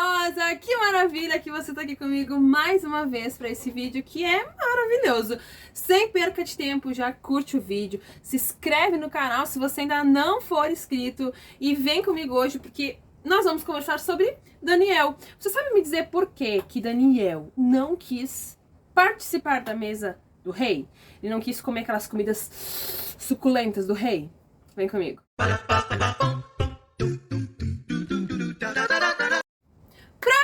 maravilhosa! Que maravilha que você tá aqui comigo mais uma vez para esse vídeo que é maravilhoso! Sem perca de tempo, já curte o vídeo, se inscreve no canal se você ainda não for inscrito e vem comigo hoje porque nós vamos conversar sobre Daniel. Você sabe me dizer por que Daniel não quis participar da mesa do rei? Ele não quis comer aquelas comidas suculentas do rei? Vem comigo. Pra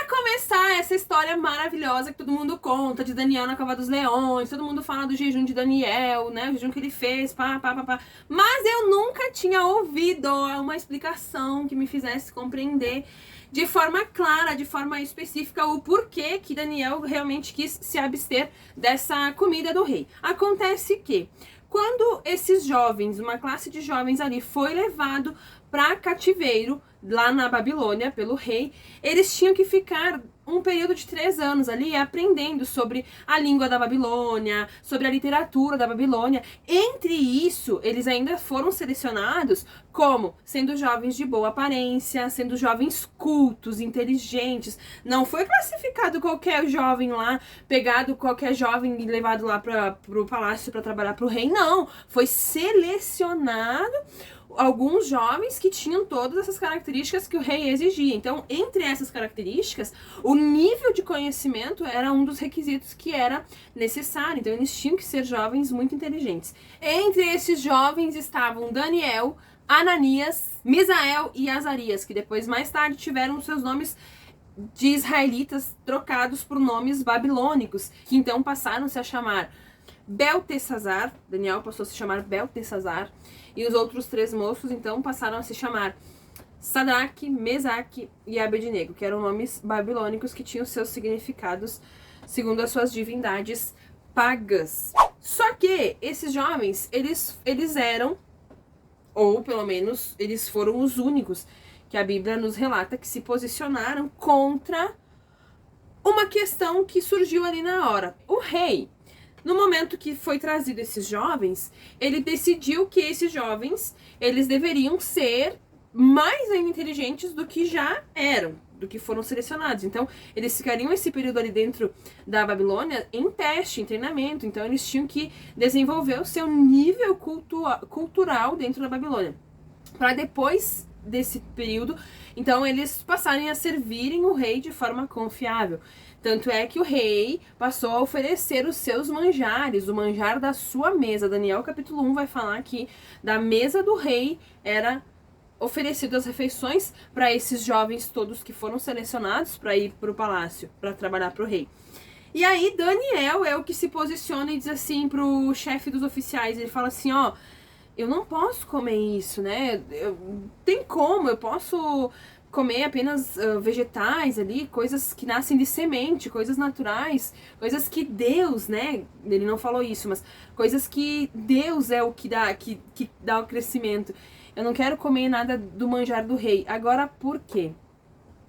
começar essa história maravilhosa que todo mundo conta de Daniel na Cova dos Leões, todo mundo fala do jejum de Daniel, né, o jejum que ele fez, mas eu nunca tinha ouvido uma explicação que me fizesse compreender de forma clara, de forma específica, o porquê que Daniel realmente quis se abster dessa comida do rei. Acontece que quando esses jovens, uma classe de jovens ali, foi levado para cativeiro lá na Babilônia pelo rei, eles tinham que ficar um período de 3 anos ali aprendendo sobre a língua da Babilônia, sobre a literatura da Babilônia. Entre isso, eles ainda foram selecionados como sendo jovens de boa aparência, sendo jovens cultos, inteligentes. Não foi classificado qualquer jovem lá, pegado qualquer jovem e levado lá pro palácio para trabalhar pro rei. Não, foi selecionado alguns jovens que tinham todas essas características que o rei exigia. Então, entre essas características, o nível de conhecimento era um dos requisitos que era necessário. Então, eles tinham que ser jovens muito inteligentes. Entre esses jovens estavam Daniel, Ananias, Misael e Azarias, que depois, mais tarde, tiveram seus nomes de israelitas trocados por nomes babilônicos, que então passaram-se a chamar Beltesazar. Daniel passou a se chamar Beltesazar, e os outros 3 moços então passaram a se chamar Sadraque, Mesaque e Abednego, que eram nomes babilônicos que tinham seus significados segundo as suas divindades pagas. Só que esses jovens, eles eram, ou pelo menos eles foram os únicos que a Bíblia nos relata que se posicionaram contra uma questão que surgiu ali na hora. O rei, no momento que foi trazido esses jovens, ele decidiu que esses jovens, eles deveriam ser mais ainda inteligentes do que já eram, do que foram selecionados. Então, eles ficariam esse período ali dentro da Babilônia em teste, em treinamento. Então, eles tinham que desenvolver o seu nível cultural dentro da Babilônia. Para depois desse período, então, eles passarem a servirem o rei de forma confiável. Tanto é que o rei passou a oferecer os seus manjares, o manjar da sua mesa. Daniel capítulo 1 vai falar que da mesa do rei era oferecido as refeições para esses jovens todos que foram selecionados para ir para o palácio, para trabalhar para o rei. E aí Daniel é o que se posiciona e diz assim pro chefe dos oficiais, ele fala assim, ó, eu não posso comer isso, né? Tem como, eu posso comer apenas vegetais ali, coisas que nascem de semente, coisas naturais, coisas que Deus, né? Ele não falou isso, mas coisas que Deus é o que dá o crescimento. Eu não quero comer nada do manjar do rei. Agora, por quê?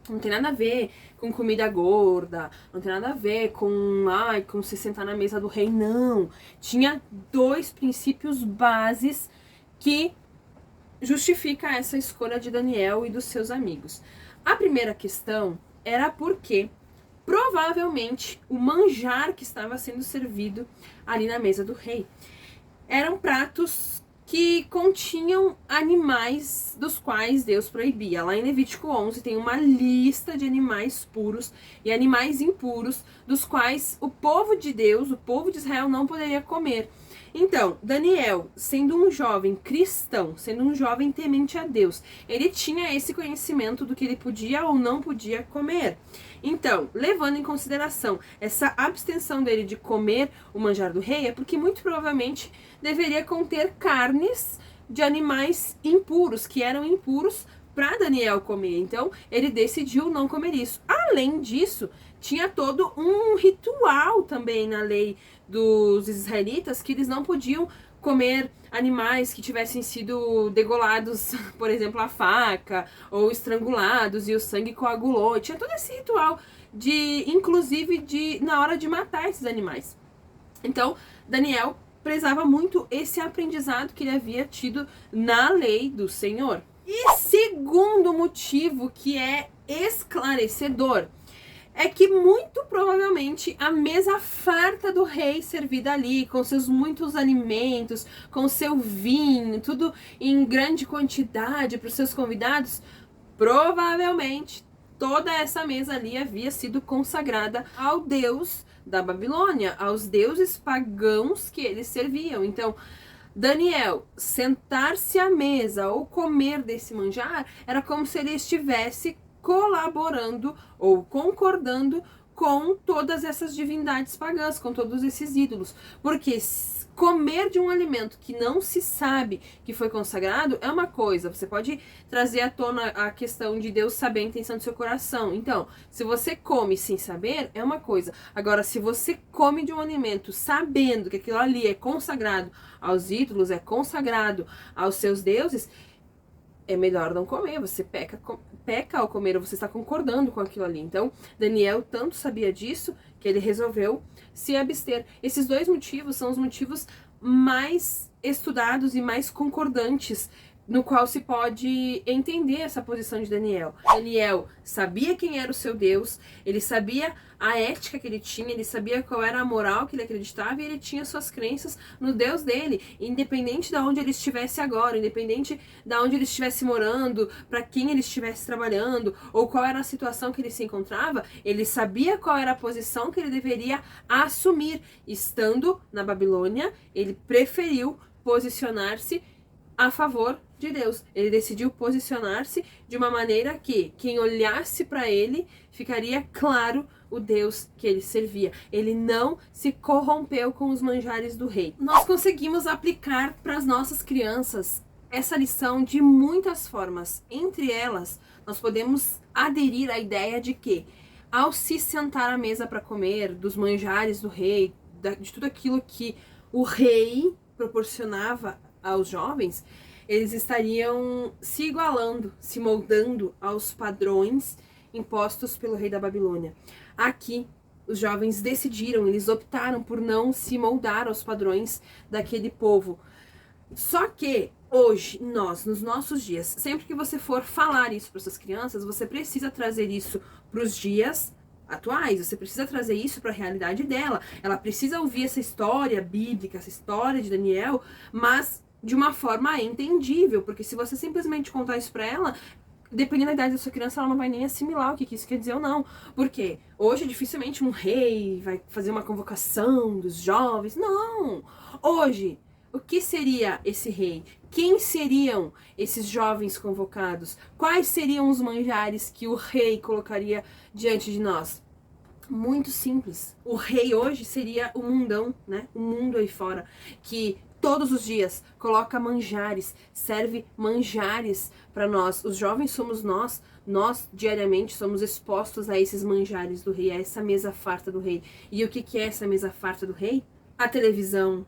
Não tem nada a ver com comida gorda, não tem nada a ver com se sentar na mesa do rei, não. Tinha 2 princípios bases que justifica essa escolha de Daniel e dos seus amigos. A primeira questão era porque provavelmente o manjar que estava sendo servido ali na mesa do rei eram pratos que continham animais dos quais Deus proibia. Lá em Levítico 11 tem uma lista de animais puros e animais impuros dos quais o povo de Deus, o povo de Israel, não poderia comer. Então, Daniel, sendo um jovem cristão, sendo um jovem temente a Deus, ele tinha esse conhecimento do que ele podia ou não podia comer. Então, levando em consideração essa abstenção dele de comer o manjar do rei, é porque muito provavelmente deveria conter carnes de animais impuros, que eram impuros para Daniel comer. Então, ele decidiu não comer isso. Além disso, tinha todo um ritual também na lei dos israelitas, que eles não podiam comer animais que tivessem sido degolados, por exemplo, a faca, ou estrangulados e o sangue coagulou. Tinha todo esse ritual inclusive na hora de matar esses animais. Então, Daniel prezava muito esse aprendizado que ele havia tido na lei do Senhor. E segundo motivo, que é esclarecedor é que muito provavelmente a mesa farta do rei servida ali, com seus muitos alimentos, com seu vinho, tudo em grande quantidade para os seus convidados, provavelmente toda essa mesa ali havia sido consagrada ao deus da Babilônia, aos deuses pagãos que eles serviam. Então, Daniel sentar-se à mesa ou comer desse manjar era como se ele estivesse colaborando ou concordando com todas essas divindades pagãs, com todos esses ídolos. Porque comer de um alimento que não se sabe que foi consagrado é uma coisa. Você pode trazer à tona a questão de Deus saber a intenção do seu coração. Então, se você come sem saber, é uma coisa. Agora, se você come de um alimento sabendo que aquilo ali é consagrado aos ídolos, é consagrado aos seus deuses, é melhor não comer. Você peca ao comer, ou você está concordando com aquilo ali. Então, Daniel tanto sabia disso que ele resolveu se abster. Esses dois motivos são os motivos mais estudados e mais concordantes no qual se pode entender essa posição de Daniel. Daniel sabia quem era o seu Deus, ele sabia a ética que ele tinha, ele sabia qual era a moral que ele acreditava e ele tinha suas crenças no Deus dele, independente de onde ele estivesse agora, independente de onde ele estivesse morando, para quem ele estivesse trabalhando, ou qual era a situação que ele se encontrava, ele sabia qual era a posição que ele deveria assumir. Estando na Babilônia, ele preferiu posicionar-se a favor de Deus. Ele decidiu posicionar-se de uma maneira que quem olhasse para ele ficaria claro o Deus que ele servia. Ele não se corrompeu com os manjares do rei. Nós conseguimos aplicar para as nossas crianças essa lição de muitas formas. Entre elas, nós podemos aderir à ideia de que, ao se sentar à mesa para comer dos manjares do rei, de tudo aquilo que o rei proporcionava aos jovens, eles estariam se igualando, se moldando aos padrões impostos pelo rei da Babilônia. Aqui, os jovens decidiram, eles optaram por não se moldar aos padrões daquele povo. Só que hoje, nós, nos nossos dias, sempre que você for falar isso para suas crianças, você precisa trazer isso para os dias atuais, você precisa trazer isso para a realidade dela. Ela precisa ouvir essa história bíblica, essa história de Daniel, mas de uma forma entendível, porque se você simplesmente contar isso para ela, dependendo da idade da sua criança, ela não vai nem assimilar o que isso quer dizer ou não. Porque hoje dificilmente um rei vai fazer uma convocação dos jovens. Não! Hoje, o que seria esse rei? Quem seriam esses jovens convocados? Quais seriam os manjares que o rei colocaria diante de nós? Muito simples. O rei hoje seria o mundão, né? O mundo aí fora, que todos os dias coloca manjares, serve manjares para nós. Os jovens somos nós diariamente somos expostos a esses manjares do rei, a essa mesa farta do rei. E o que é essa mesa farta do rei? A televisão,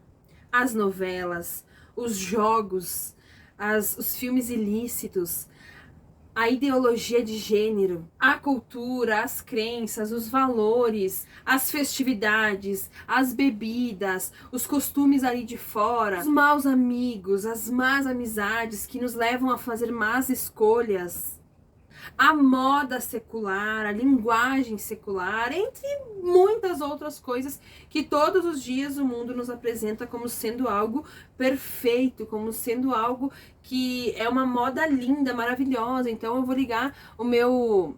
as novelas, os jogos, os filmes ilícitos, a ideologia de gênero, a cultura, as crenças, os valores, as festividades, as bebidas, os costumes ali de fora, os maus amigos, as más amizades que nos levam a fazer más escolhas, a moda secular, a linguagem secular, entre muitas outras coisas que todos os dias o mundo nos apresenta como sendo algo perfeito, como sendo algo que é uma moda linda, maravilhosa. Então eu vou ligar o meu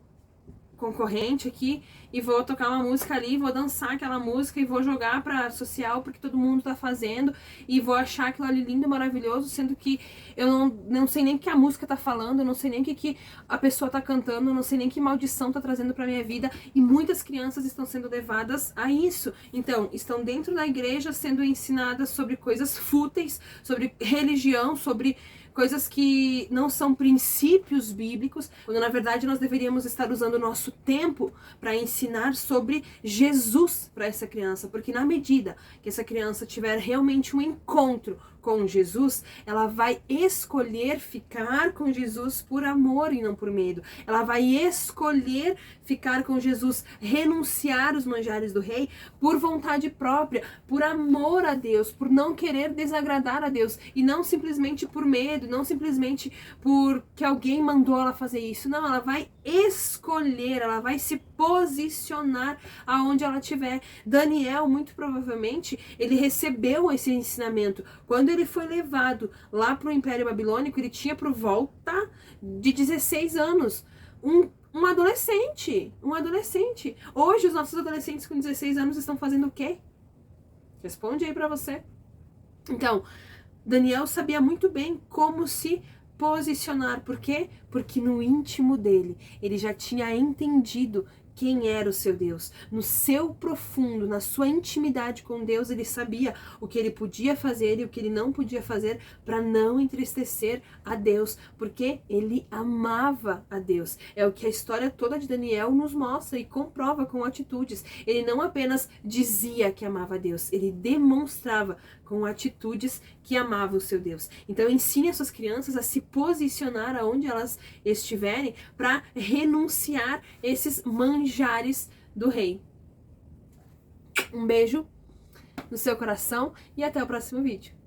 concorrente aqui e vou tocar uma música ali, vou dançar aquela música e vou jogar pra social porque todo mundo tá fazendo e vou achar aquilo ali lindo e maravilhoso, sendo que eu não sei nem o que a música tá falando, eu não sei nem o que a pessoa tá cantando, eu não sei nem que maldição tá trazendo pra minha vida, e muitas crianças estão sendo levadas a isso. Então, estão dentro da igreja sendo ensinadas sobre coisas fúteis, sobre religião, sobre coisas que não são princípios bíblicos, quando na verdade nós deveríamos estar usando o nosso tempo para ensinar sobre Jesus para essa criança, porque na medida que essa criança tiver realmente um encontro com Jesus, ela vai escolher ficar com Jesus por amor e não por medo. Ela vai escolher ficar com Jesus, renunciar os manjares do rei por vontade própria, por amor a Deus, por não querer desagradar a Deus e não simplesmente por medo medo, não simplesmente porque alguém mandou ela fazer isso. Não, ela vai escolher, ela vai se posicionar aonde ela estiver. Daniel, muito provavelmente, ele recebeu esse ensinamento. Quando ele foi levado lá para o Império Babilônico, ele tinha por volta de 16 anos. Um adolescente. Hoje, os nossos adolescentes com 16 anos estão fazendo o quê? Responde aí pra você. Então, Daniel sabia muito bem como se posicionar. Por quê? Porque no íntimo dele, ele já tinha entendido quem era o seu Deus. No seu profundo, na sua intimidade com Deus, ele sabia o que ele podia fazer e o que ele não podia fazer para não entristecer a Deus, porque ele amava a Deus. É o que a história toda de Daniel nos mostra e comprova com atitudes. Ele não apenas dizia que amava a Deus, ele demonstrava com atitudes que amava o seu Deus. Então ensine as suas crianças a se posicionar aonde elas estiverem para renunciar esses manjares do rei. Um beijo no seu coração e até o próximo vídeo.